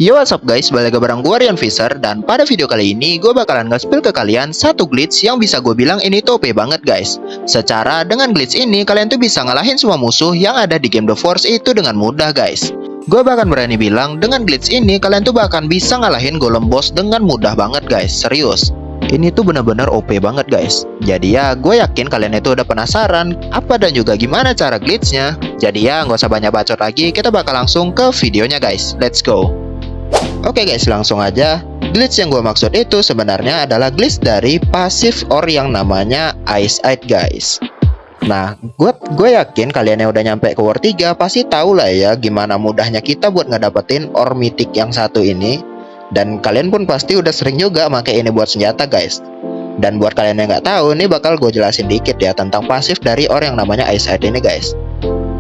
Yo, what's up guys, balik ke bareng gue Rian Fisher. Dan pada video kali ini gue bakalan nge-spill ke kalian satu glitch yang bisa gue bilang ini tuh OP banget guys. Secara dengan glitch ini kalian tuh bisa ngalahin semua musuh yang ada di game The Force itu dengan mudah guys. Gue bahkan berani bilang dengan glitch ini kalian tuh bahkan bisa ngalahin golem boss dengan mudah banget guys, serius. Ini tuh bener-bener OP banget guys. Jadi ya gue yakin kalian itu udah penasaran apa dan juga gimana cara glitchnya. Jadi ya nggak usah banyak bacot lagi, kita bakal langsung ke videonya guys. Let's go. Oke guys, langsung aja. Glitch yang gue maksud itu sebenarnya adalah glitch dari passive ore yang namanya Ice Eye guys. Nah, gue yakin kalian yang udah nyampe ke War 3 pasti tahu lah ya gimana mudahnya kita buat ngedapetin ore mythic yang satu ini. Dan kalian pun pasti udah sering juga pakai ini buat senjata guys. Dan buat kalian yang nggak tahu, ini bakal gue jelasin dikit ya tentang pasif dari ore yang namanya Ice Eye ini guys.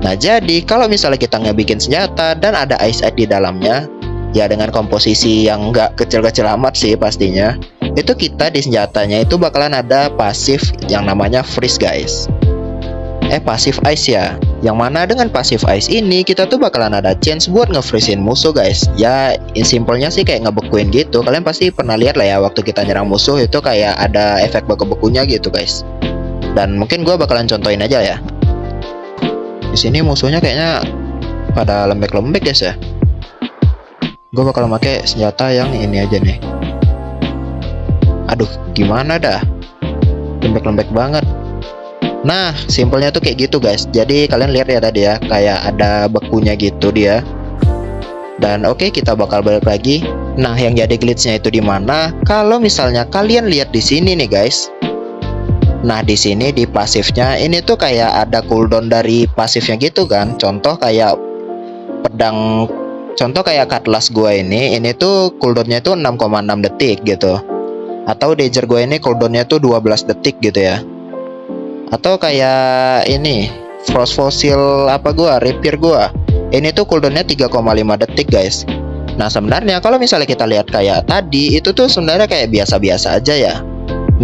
Nah, jadi kalau misalnya kita ngebikin senjata dan ada Ice Eye di dalamnya, ya dengan komposisi yang nggak kecil-kecil amat sih pastinya, itu kita di senjatanya itu bakalan ada pasif yang namanya freeze guys. Pasif ice ya. Yang mana dengan pasif ice ini kita tuh bakalan ada chance buat nge-freeze-in musuh guys. Ya simpelnya sih kayak ngebekuin gitu. Kalian pasti pernah lihat lah ya waktu kita nyerang musuh itu kayak ada efek beku-bekunya gitu guys. Dan mungkin gue bakalan contohin aja ya. Di sini musuhnya kayaknya pada lembek-lembek guys ya. Gue bakal pakai senjata yang ini aja nih. Aduh, gimana dah? Lembek-lembek banget. Nah, simpelnya tuh kayak gitu guys. Jadi kalian lihat ya tadi ya, kayak ada bekunya gitu dia. Dan oke, kita bakal balik lagi. Nah, yang jadi glitchnya itu di mana? Kalau misalnya kalian lihat di sini nih guys. Nah, di sini di pasifnya ini tuh kayak ada cooldown dari pasifnya gitu kan. Contoh kayak pedang, contoh kayak cutlass gue ini tuh cooldownnya tuh 6,6 detik gitu. Atau dagger gue ini cooldownnya tuh 12 detik gitu ya. Atau kayak ini frost fossil apa gua, rapier gua. Ini tuh cooldownnya 3,5 detik guys. Nah, sebenarnya kalau misalnya kita lihat kayak tadi itu tuh sebenarnya kayak biasa-biasa aja ya.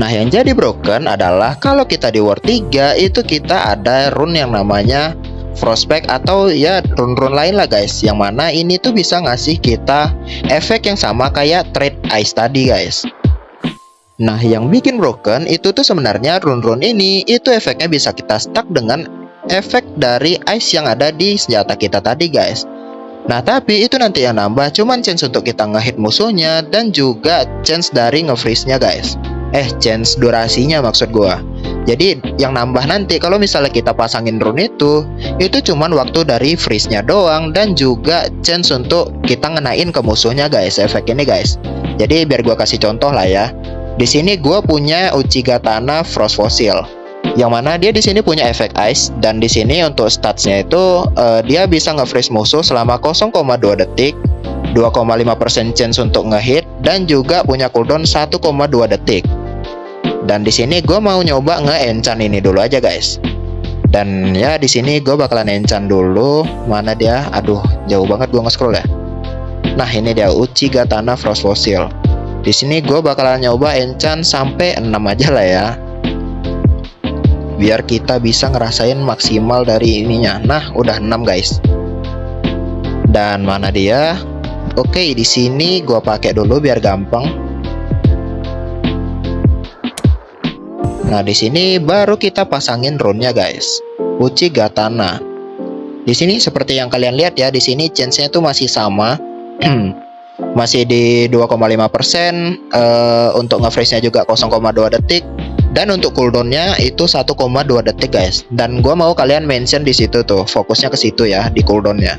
Nah, yang jadi broken adalah kalau kita di War 3 itu kita ada rune yang namanya Frostback atau ya rune-rune lain lah guys. Yang mana ini tuh bisa ngasih kita efek yang sama kayak trade ice tadi guys. Nah, yang bikin broken itu tuh sebenarnya rune-rune ini itu efeknya bisa kita stuck dengan efek dari ice yang ada di senjata kita tadi guys. Nah, tapi itu nanti yang nambah cuman chance untuk kita ngehit musuhnya dan juga chance dari nge-freeze-nya guys. Chance durasinya maksud gua. Jadi yang nambah nanti kalau misalnya kita pasangin rune itu cuman waktu dari freeze-nya doang dan juga chance untuk kita ngenain ke musuhnya guys, efek ini guys. Jadi biar gua kasih contoh lah ya. Di sini gue punya Uchiha Tana Frost Fossil, yang mana dia di sini punya efek ice dan di sini untuk statsnya itu dia bisa nge-freeze musuh selama 0,2 detik, 2,5% chance untuk ngehit dan juga punya cooldown 1,2 detik. Dan di sini gue mau nyoba nge-enchant ini dulu aja guys. Dan ya di sini gue bakalan enchant dulu. Mana dia? Aduh, jauh banget gue nge-scroll ya. Nah, ini dia Uchiha Tana Frost Fossil. Di sini gue bakalan nyoba enchant sampai 6 aja lah ya. Biar kita bisa ngerasain maksimal dari ininya. Nah, udah 6 guys. Dan mana dia? Oke, di sini gue pakai dulu biar gampang. Nah, di sini baru kita pasangin rune-nya guys. Uchiha Tana. Di sini seperti yang kalian lihat ya, di sini chance-nya tuh masih sama. Masih di 2,5%, untuk nge-freeze-nya juga 0,2 detik dan untuk cooldown-nya itu 1,2 detik guys. Dan gua mau kalian mention di situ tuh, fokusnya ke situ ya di cooldown-nya.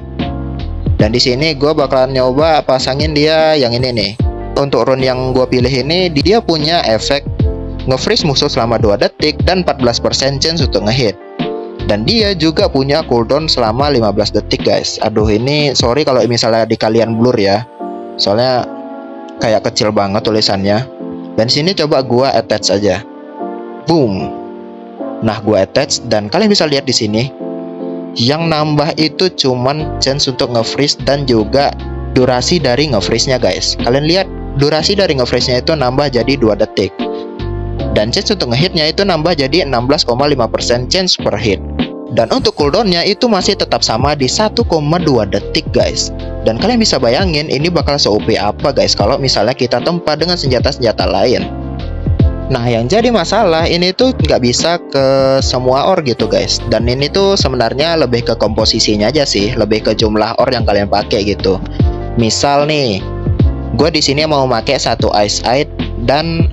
Dan di sini gua bakalan nyoba pasangin dia yang ini nih. Untuk rune yang gua pilih ini dia punya efek nge-freeze musuh selama 2 detik dan 14% chance untuk ngehit. Dan dia juga punya cooldown selama 15 detik guys. Aduh, ini sorry kalau misalnya di kalian blur ya. Soalnya kayak kecil banget tulisannya. Dan sini coba gua attach aja. Boom. Nah, gua attach dan kalian bisa lihat di sini. Yang nambah itu cuman chance untuk nge-freeze dan juga durasi dari nge-freeze-nya guys. Kalian lihat durasi dari nge-freeze-nya itu nambah jadi 2 detik. Dan chance untuk nge-hitnya itu nambah jadi 16,5% chance per hit. Dan untuk cooldownnya itu masih tetap sama di 1,2 detik guys. Dan kalian bisa bayangin ini bakal se-OP apa guys kalau misalnya kita tempa dengan senjata-senjata lain. Nah yang jadi masalah ini tuh nggak bisa ke semua ore gitu guys. Dan ini tuh sebenarnya lebih ke komposisinya aja sih, lebih ke jumlah ore yang kalian pakai gitu. Misal nih, gue di sini mau pakai satu ice eye dan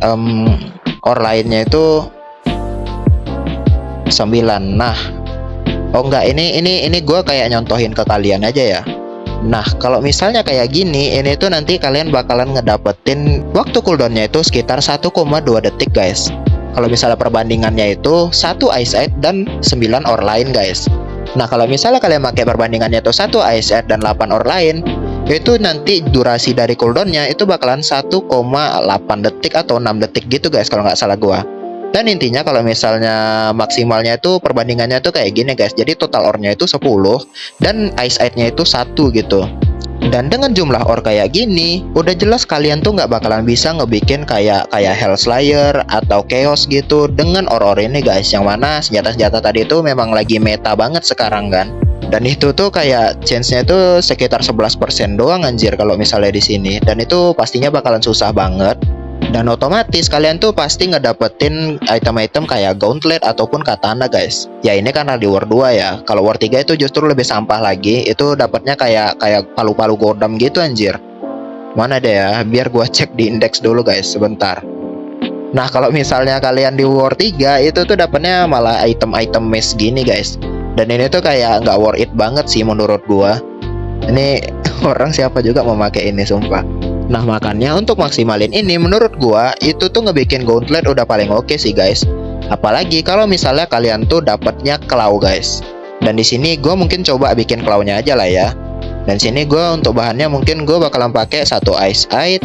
ore lainnya itu 9. Nah, oh enggak, ini gue kayak nyontohin ke kalian aja ya. Nah, kalau misalnya kayak gini, ini tuh nanti kalian bakalan ngedapetin waktu cooldownnya itu sekitar 1,2 detik guys. Kalau misalnya perbandingannya itu 1 ice eye dan 9 ore lain guys. Nah, kalau misalnya kalian pakai perbandingannya itu 1 ice eye dan 8 ore lain, itu nanti durasi dari cooldownnya itu bakalan 1,8 detik atau 6 detik gitu guys kalau nggak salah gua. Dan intinya kalau misalnya maksimalnya itu perbandingannya tuh kayak gini guys. Jadi total ore-nya itu 10 dan ice eye-nya itu 1 gitu. Dan dengan jumlah ore kayak gini, udah jelas kalian tuh nggak bakalan bisa ngebikin kayak Hellslayer atau Chaos gitu dengan ore-ore ini guys. Yang mana senjata-senjata tadi itu memang lagi meta banget sekarang kan. Dan itu tuh kayak chance-nya tuh sekitar 11% doang anjir kalau misalnya di sini. Dan itu pastinya bakalan susah banget. Dan otomatis kalian tuh pasti ngedapetin item-item kayak gauntlet ataupun katana guys. Ya ini karena di War 2 ya. Kalau War 3 itu justru lebih sampah lagi. Itu dapatnya kayak palu-palu godam gitu anjir. Mana deh ya, biar gua cek di indeks dulu guys, sebentar. Nah kalau misalnya kalian di War 3 itu tuh dapatnya malah item-item mesh gini guys. Dan ini tuh kayak nggak worth it banget sih menurut gua. Ini orang siapa juga mau pakai ini sumpah. Nah makanya untuk maksimalin ini menurut gua itu tuh ngebikin gauntlet udah paling oke sih guys. Apalagi kalau misalnya kalian tuh dapatnya claw guys. Dan di sini gua mungkin coba bikin clawnya aja lah ya. Dan sini gua untuk bahannya mungkin gua bakalan pakai 1 ice eye,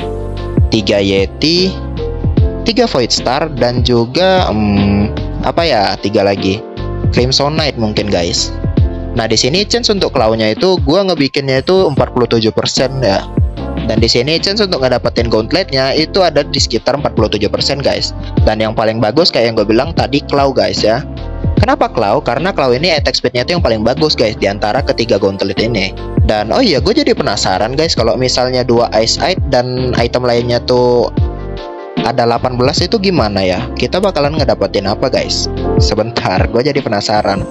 3 yeti, 3 void star dan juga 3 lagi crimson knight mungkin guys. Nah di sini chance untuk clawnya itu gua ngebikinnya itu 47% ya. Dan di sini chance untuk ngedapetin gauntletnya itu ada di sekitar 47% guys. Dan yang paling bagus kayak yang gue bilang tadi claw guys ya. Kenapa claw? Karena claw ini attack speednya itu yang paling bagus guys di antara ketiga gauntlet ini. Dan oh iya gue jadi penasaran guys kalau misalnya 2 ice eye dan item lainnya tuh ada 18 itu gimana ya? Kita bakalan ngedapetin apa guys? Sebentar, gue jadi penasaran.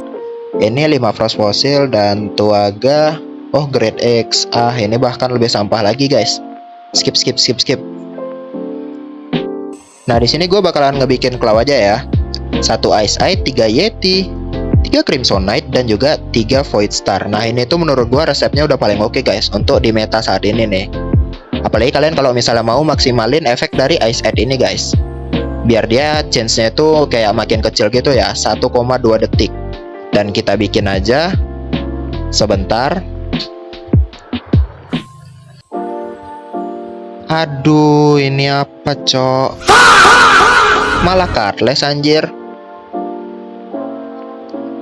Ini 5 frost fossil dan tuaga. Oh, grade X. Ini bahkan lebih sampah lagi, guys. Skip. Nah, di sini gue bakalan ngebikin claw aja ya. 1 ice eye, 3 yeti, 3 crimson knight dan juga 3 void star. Nah, ini tuh menurut gue resepnya udah paling oke guys untuk di meta saat ini nih. Apalagi kalian kalau misalnya mau maksimalin efek dari ice eye ini guys. Biar dia chance-nya itu kayak makin kecil gitu ya, 1,2 detik. Dan kita bikin aja. Sebentar. Aduh, ini apa, cok? Malah cardless anjir.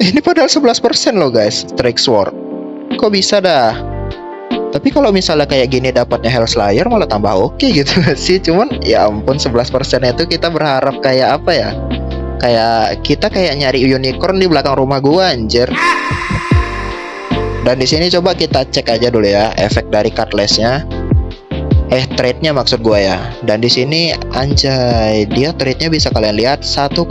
Ini padahal 11% loh, guys. Strike sword. Kok bisa dah? Tapi kalau misalnya kayak gini dapatnya Hellslayer malah tambah oke gitu sih. Cuman ya ampun 11% itu kita berharap kayak apa ya? Kayak kita kayak nyari unicorn di belakang rumah gua anjir. Dan di sini coba kita cek aja dulu ya efek dari cardless-nya. Trade-nya maksud gue ya. Dan di sini anjay, dia trade-nya bisa kalian lihat 1,2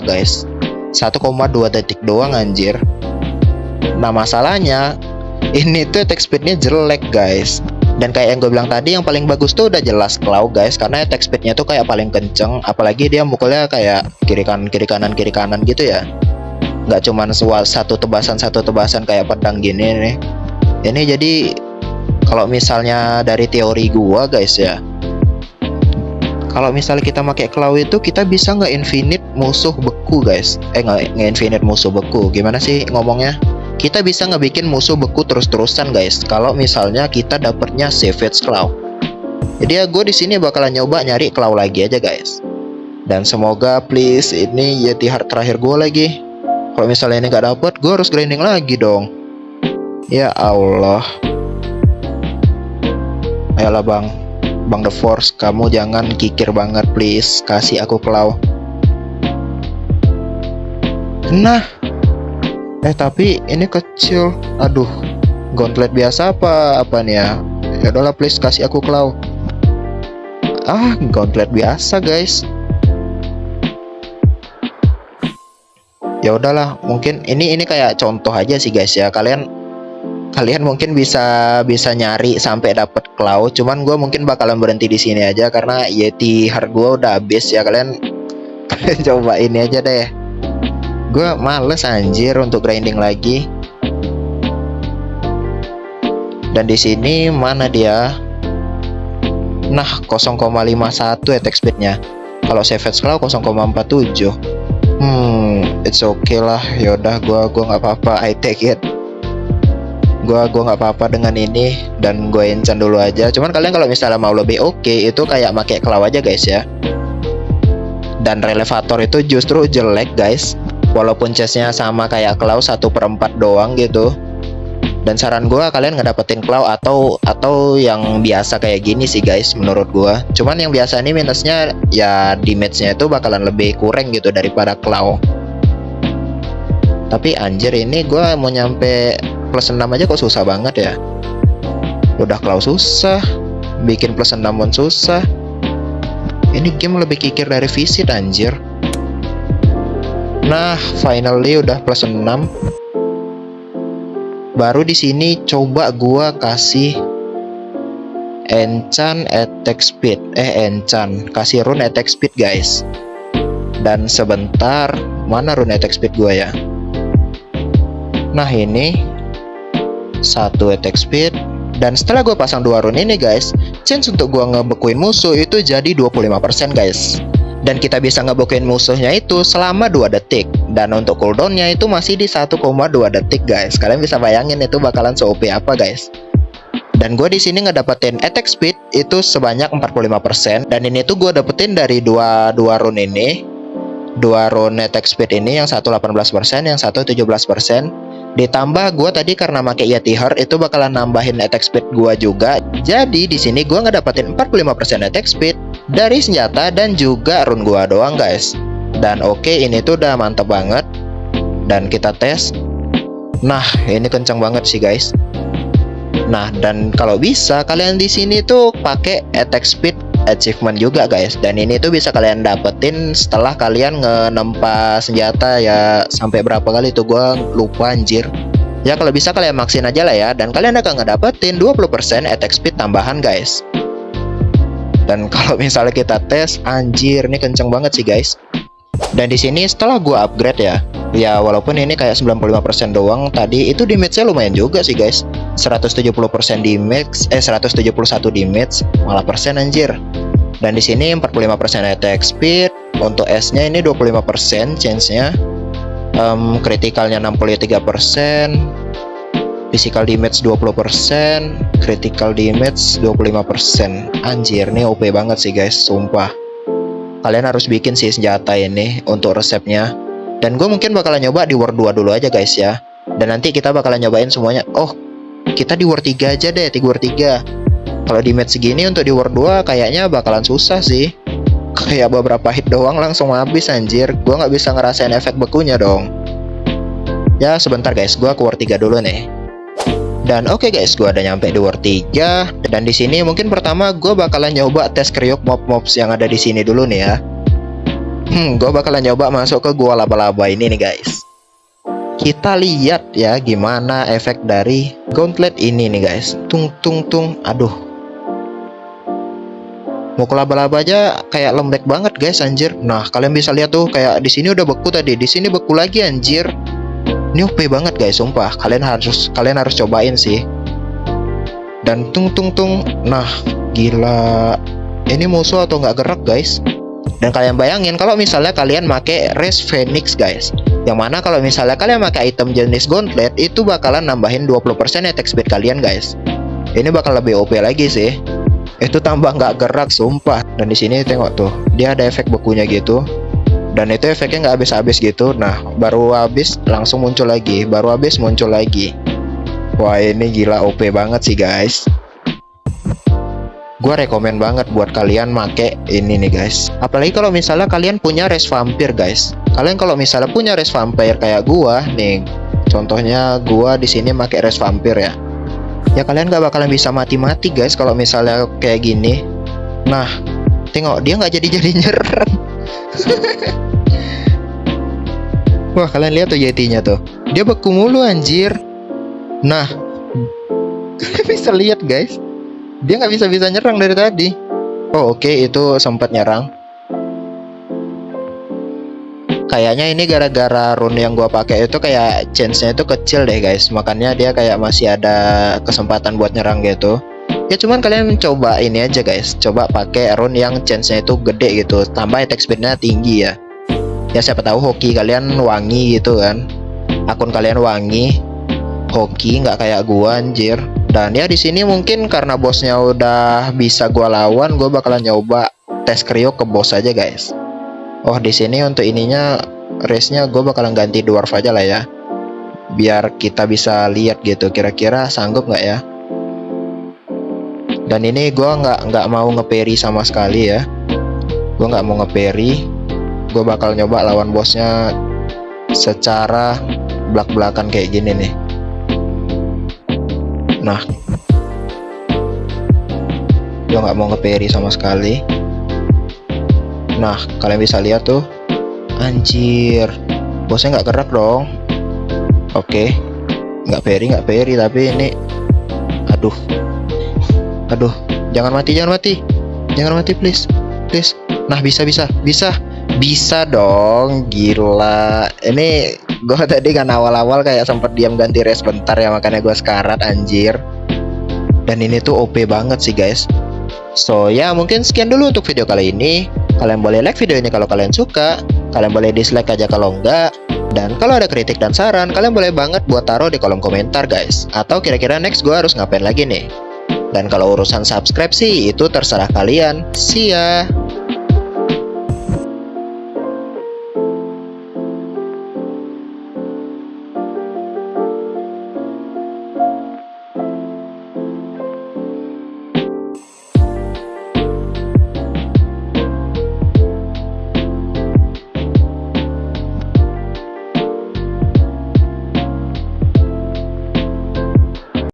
guys. 1,2 detik doang anjir. Nah masalahnya ini tuh attack speed-nya jelek guys. Dan kayak yang gue bilang tadi, yang paling bagus tuh udah jelas claw guys, karena attack speed-nya tuh kayak paling kenceng. Apalagi dia mukulnya kayak kiri kanan gitu ya. Nggak cuman satu tebasan kayak pedang gini nih. Ini jadi kalau misalnya dari teori gua guys ya, kalau misalnya kita pakai claw itu kita bisa nge-infinite musuh beku guys. Nge-infinite musuh beku. Gimana sih ngomongnya? Kita bisa ngebikin musuh beku terus-terusan guys. Kalau misalnya kita dapetnya Savage Claw. Jadi ya gue di sini bakalan nyoba nyari claw lagi aja guys. Dan semoga please ini Yeti heart terakhir gue lagi. Kalau misalnya ini nggak dapet, gue harus grinding lagi dong. Ya Allah. Ayolah Bang The Force, kamu jangan kikir banget please. Kasih aku claw. Nah, Tapi ini kecil. Aduh, gauntlet biasa apa nih ya? Ya udahlah, please kasih aku claw. Gauntlet biasa guys. Ya udahlah, mungkin ini kayak contoh aja sih guys ya. Kalian mungkin bisa nyari sampai dapat claw. Cuman gue mungkin bakalan berhenti di sini aja karena Yeti heart gue udah habis ya. Kalian coba ini aja deh. Gue males anjir untuk grinding lagi. Dan di sini mana dia? Nah, 0,51 attack speednya. Kalau Savage Claw 0,47. It's okay lah. Yaudah, gua nggak apa-apa. I take it. Gua nggak apa-apa dengan ini dan gue enchant dulu aja. Cuman kalian kalau misalnya mau lebih oke, itu kayak pakai claw aja guys ya. Dan relevator itu justru jelek guys. Walaupun chestnya sama kayak claw 1/4 doang gitu. Dan saran gue kalian ngedapetin claw atau yang biasa kayak gini sih guys menurut gue. Cuman yang biasa ini minusnya ya damage-nya itu bakalan lebih kurang gitu daripada claw. Tapi anjir, ini gue mau nyampe plus 6 aja kok susah banget ya. Udah claw susah, bikin plus 6 pun susah. Ini game lebih kikir dari visit anjir. Nah, finally udah plus 6. Baru di sini coba gua kasih enchant attack speed. Kasih rune attack speed guys. Dan sebentar, mana rune attack speed gua ya? Nah, ini 1 attack speed. Dan setelah gua pasang 2 rune ini guys, chance untuk gua ngebekuin musuh itu jadi 25% guys. Dan kita bisa ngebekuin musuhnya itu selama 2 detik. Dan untuk cooldownnya itu masih di 1,2 detik guys. Kalian bisa bayangin itu bakalan se-OP apa guys. Dan gue di sini ngedapetin attack speed itu sebanyak 45%. Dan ini tuh gue dapetin dari dua rune ini. 2 rune attack speed ini, yang satu 18%, yang satu 17%. Ditambah gue tadi karena pakai Yeti Heart itu bakalan nambahin attack speed gue juga. Jadi di sini gue ngedapetin 45% attack speed dari senjata dan juga rune gue doang guys. Dan oke, ini tuh udah mantap banget. Dan kita tes. Nah, ini kencang banget sih guys. Nah, dan kalau bisa kalian di sini tuh pakai attack speed achievement juga guys. Dan ini tuh bisa kalian dapetin setelah kalian ngenempa senjata ya, sampai berapa kali tuh gua lupa anjir. Ya kalau bisa kalian maksin aja lah ya. Dan kalian akan ngedapetin 20% attack speed tambahan guys. Dan kalau misalnya kita tes, anjir ini kenceng banget sih guys. Dan di sini setelah gua upgrade ya walaupun ini kayak 95% doang, tadi itu damage-nya lumayan juga sih guys. 170% damage, 171 damage, malah persen anjir. Dan di sini 45% attack speed, untuk S-nya ini 25% chance-nya. Kritikalnya 63%, physical damage 20%, critical damage 25%. Anjir, ini OP banget sih guys, sumpah. Kalian harus bikin sih senjata ini untuk resepnya. Dan gue mungkin bakalan nyoba di War 2 dulu aja guys ya. Dan nanti kita bakalan nyobain semuanya. Oh, kita di War 3 aja deh, di War 3. Kalau di match segini untuk di War 2 kayaknya bakalan susah sih. Kayak beberapa hit doang langsung habis anjir. Gue nggak bisa ngerasain efek bekunya dong. Ya sebentar guys, gue ke War 3 dulu nih. Dan oke guys, gue udah nyampe di War 3. Dan di sini mungkin pertama gue bakalan nyoba tes kriuk mobs yang ada di sini dulu nih ya. Gue bakalan nyoba masuk ke gua laba-laba ini nih guys. Kita lihat ya gimana efek dari gauntlet ini nih guys. Tung. Aduh. Mau ke laba-laba aja kayak lembek banget guys anjir. Nah, kalian bisa lihat tuh kayak di sini udah beku tadi, di sini beku lagi anjir. Ini OP banget guys, sumpah. Kalian harus cobain sih. Dan tung. Nah, gila. Ini musuh atau nggak gerak guys? Dan kalian bayangin kalau misalnya kalian pakai Race Phoenix guys, yang mana kalau misalnya kalian pakai item jenis gauntlet itu bakalan nambahin 20% attack speed kalian guys. Ini bakal lebih OP lagi sih. Itu tambah nggak gerak sumpah. Dan di sini tengok tuh, dia ada efek bekunya gitu. Dan itu efeknya nggak habis-habis gitu. Nah, baru habis langsung muncul lagi, baru habis muncul lagi. Wah, ini gila OP banget sih guys. Gue rekomen banget buat kalian make ini nih guys. Apalagi kalau misalnya kalian punya Race Vampire guys. Kalian kalau misalnya punya Race Vampire kayak gua nih, Contohnya gua di sini pakai res vampir ya. Ya kalian gak bakalan bisa mati-mati guys kalau misalnya kayak gini. Nah, tengok dia nggak jadi nyerang. Wah, kalian lihat tuh Yetinya tuh. Dia beku mulu anjir. Nah, bisa lihat guys. Dia nggak bisa nyerang dari tadi. Oh oke, itu sempat nyerang. Kayaknya ini gara-gara rune yang gua pakai itu kayak chance-nya itu kecil deh guys. Makanya dia kayak masih ada kesempatan buat nyerang gitu. Ya cuman kalian coba ini aja guys. Coba pakai rune yang chance-nya itu gede gitu. Tambah attack speed-nya tinggi ya. Ya siapa tahu hoki kalian wangi gitu kan. Akun kalian wangi. Hoki nggak kayak gua anjir. Dan ya di sini mungkin karena bosnya udah bisa gua lawan, gua bakalan nyoba tes kriok ke bos aja guys. Oh di sini untuk ininya race-nya gue bakalan ganti dwarf aja lah ya, biar kita bisa lihat gitu kira-kira sanggup nggak ya. Dan ini gue nggak mau nge-parry sama sekali ya, gue nggak mau nge-parry. Gue bakal nyoba lawan bosnya secara belak-belakan kayak gini nih. Nah, gue nggak mau nge-parry sama sekali. Nah, kalian bisa lihat tuh. Anjir, bosnya nggak gerak dong. Oke, nggak parry tapi ini. Aduh, jangan mati please. Nah, bisa dong, gila. Ini gue tadi kan awal-awal kayak sempat diam ganti res bentar ya, makanya gue sekarat anjir. Dan ini tuh OP banget sih guys. So ya mungkin sekian dulu untuk video kali ini. Kalian boleh like video ini kalau kalian suka. Kalian boleh dislike aja kalau enggak. Dan kalau ada kritik dan saran, kalian boleh banget buat taruh di kolom komentar guys. Atau kira-kira next gue harus ngapain lagi nih. Dan kalau urusan subscribe sih, itu terserah kalian. See ya.